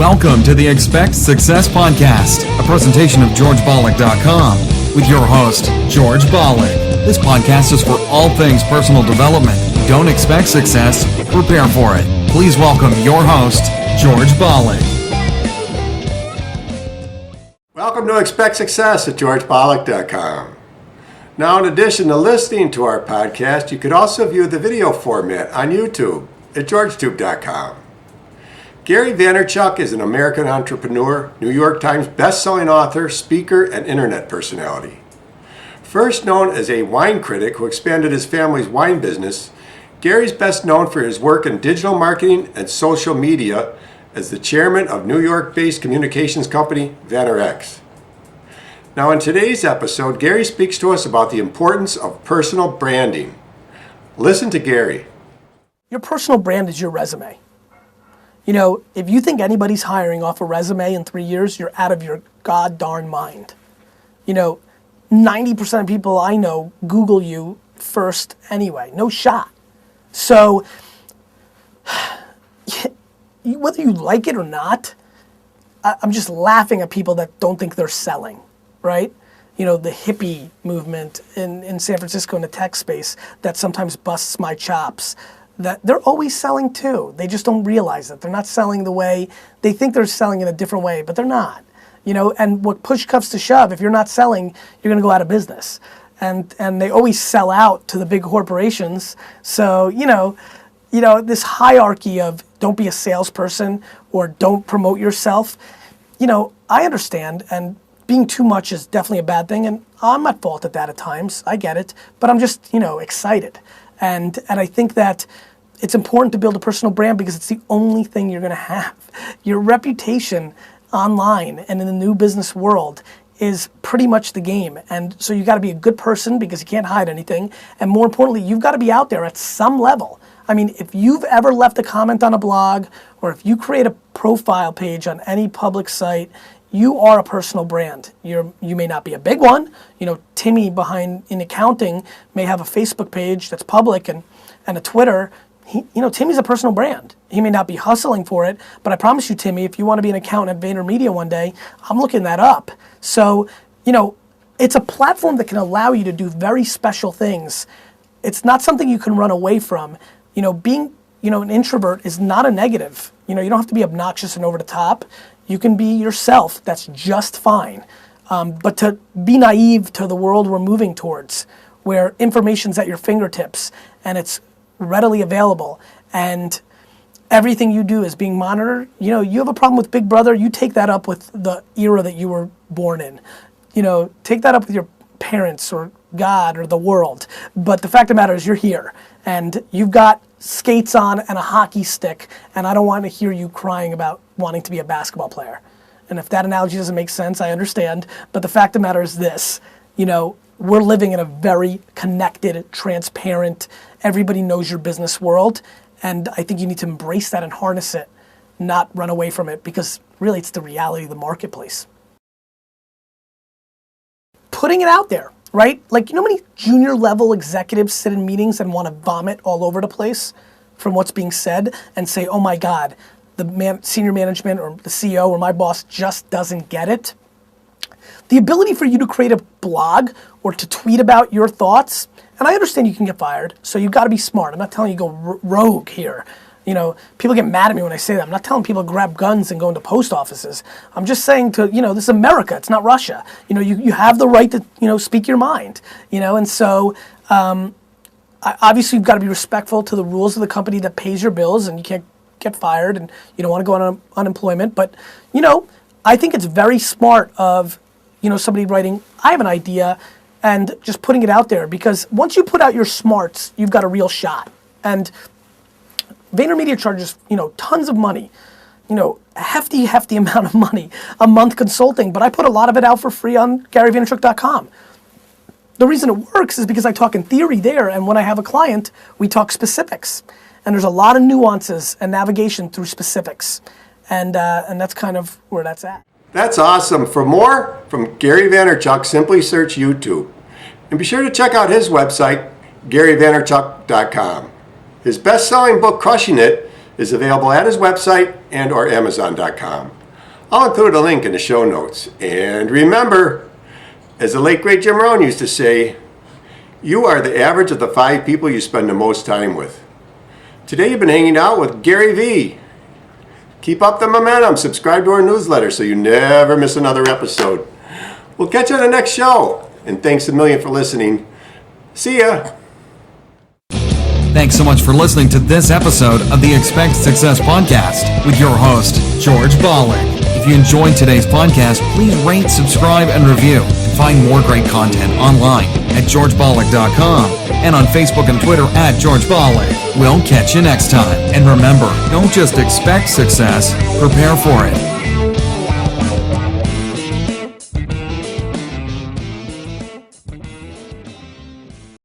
Welcome to the Expect Success Podcast, a presentation of GeorgeBollock.com with your host, George Bollock. This podcast is for all things personal development. Don't expect success, prepare for it. Please welcome your host, George Bollock. Welcome to Expect Success at GeorgeBollock.com. Now, in addition to listening to our podcast, you could also view the video format on YouTube at GeorgeTube.com. Gary Vaynerchuk is an American entrepreneur, New York Times best-selling author, speaker, and internet personality. First known as a wine critic who expanded his family's wine business, Gary's best known for his work in digital marketing and social media as the chairman of New York-based communications company Vaynerchuk. Now, in today's episode, Gary speaks to us about the importance of personal branding. Listen to Gary. Your personal brand is your resume. You know, if you think anybody's hiring off a resume in 3 years, you're out of your god darn mind. You know, 90% of people I know Google you first anyway. No shot. So, whether you like it or not, I'm just laughing at people that don't think they're selling, right? You know, the hippie movement in San Francisco in the tech space that sometimes busts my chops. That they're always selling too. They just don't realize it. They're not selling the way, they think they're selling in a different way, but they're not. You know, and what push comes to shove, if you're not selling, you're gonna go out of business. And they always sell out to the big corporations. So, you know, this hierarchy of don't be a salesperson or don't promote yourself, you know, I understand, and being too much is definitely a bad thing, and I'm at fault at that at times, I get it, but I'm just, you know, excited. And I think that it's important to build a personal brand because it's the only thing you're gonna have. Your reputation online and in the new business world is pretty much the game. And so you gotta be a good person because you can't hide anything. And more importantly, you've gotta be out there at some level. I mean, if you've ever left a comment on a blog, or if you create a profile page on any public site, you are a personal brand. You may not be a big one. You know, Timmy behind in accounting may have a Facebook page that's public and a Twitter. Timmy's a personal brand. He may not be hustling for it, but I promise you, Timmy, if you want to be an accountant at VaynerMedia one day, I'm looking that up. So, you know, it's a platform that can allow you to do very special things. It's not something you can run away from. You know, being, an introvert is not a negative. You know, you don't have to be obnoxious and over the top. You can be yourself, that's just fine. But to be naive to the world we're moving towards, where information's at your fingertips and it's readily available and everything you do is being monitored, you know, you have a problem with Big Brother, you take that up with the era that you were born in. You know, take that up with your parents or God or the world. But the fact of the matter is you're here and you've got skates on and a hockey stick, and I don't want to hear you crying about wanting to be a basketball player. And if that analogy doesn't make sense, I understand, but the fact of the matter is this, you know, we're living in a very connected, transparent, everybody knows your business world, and I think you need to embrace that and harness it, not run away from it, because really it's the reality of the marketplace. Putting it out there, right? Like, you know how many junior level executives sit in meetings and want to vomit all over the place from what's being said and say, oh my God, the senior management or the CEO or my boss just doesn't get it? The ability for you to create a blog or to tweet about your thoughts, and I understand you can get fired, so you've got to be smart. I'm not telling you to go rogue here. You know, people get mad at me when I say that. I'm not telling people to grab guns and go into post offices. I'm just saying this is America, it's not Russia. You know, you have the right to, speak your mind, and so obviously you've got to be respectful to the rules of the company that pays your bills, and you can't get fired and you don't want to go on unemployment. But, I think it's very smart of, somebody writing, I have an idea, and just putting it out there, because once you put out your smarts, you've got a real shot. And VaynerMedia charges, tons of money, a hefty amount of money a month consulting, but I put a lot of it out for free on GaryVaynerchuk.com. The reason it works is because I talk in theory there, and when I have a client, we talk specifics. And there's a lot of nuances and navigation through specifics. And that's kind of where that's at. That's awesome. For more from Gary Vaynerchuk, simply search YouTube. And be sure to check out his website, GaryVaynerchuk.com. His best-selling book, Crushing It, is available at his website and or Amazon.com. I'll include a link in the show notes. And remember, as the late great Jim Rohn used to say, you are the average of the 5 people you spend the most time with. Today you've been hanging out with Gary V. Keep up the momentum. Subscribe to our newsletter so you never miss another episode. We'll catch you on the next show. And thanks a million for listening. See ya. Thanks so much for listening to this episode of the Expect Success Podcast with your host, George Bollick. If you enjoyed today's podcast, please rate, subscribe, and review. And find more great content online at georgebollick.com and on Facebook and Twitter at George Bollick. We'll catch you next time. And remember, don't just expect success, prepare for it.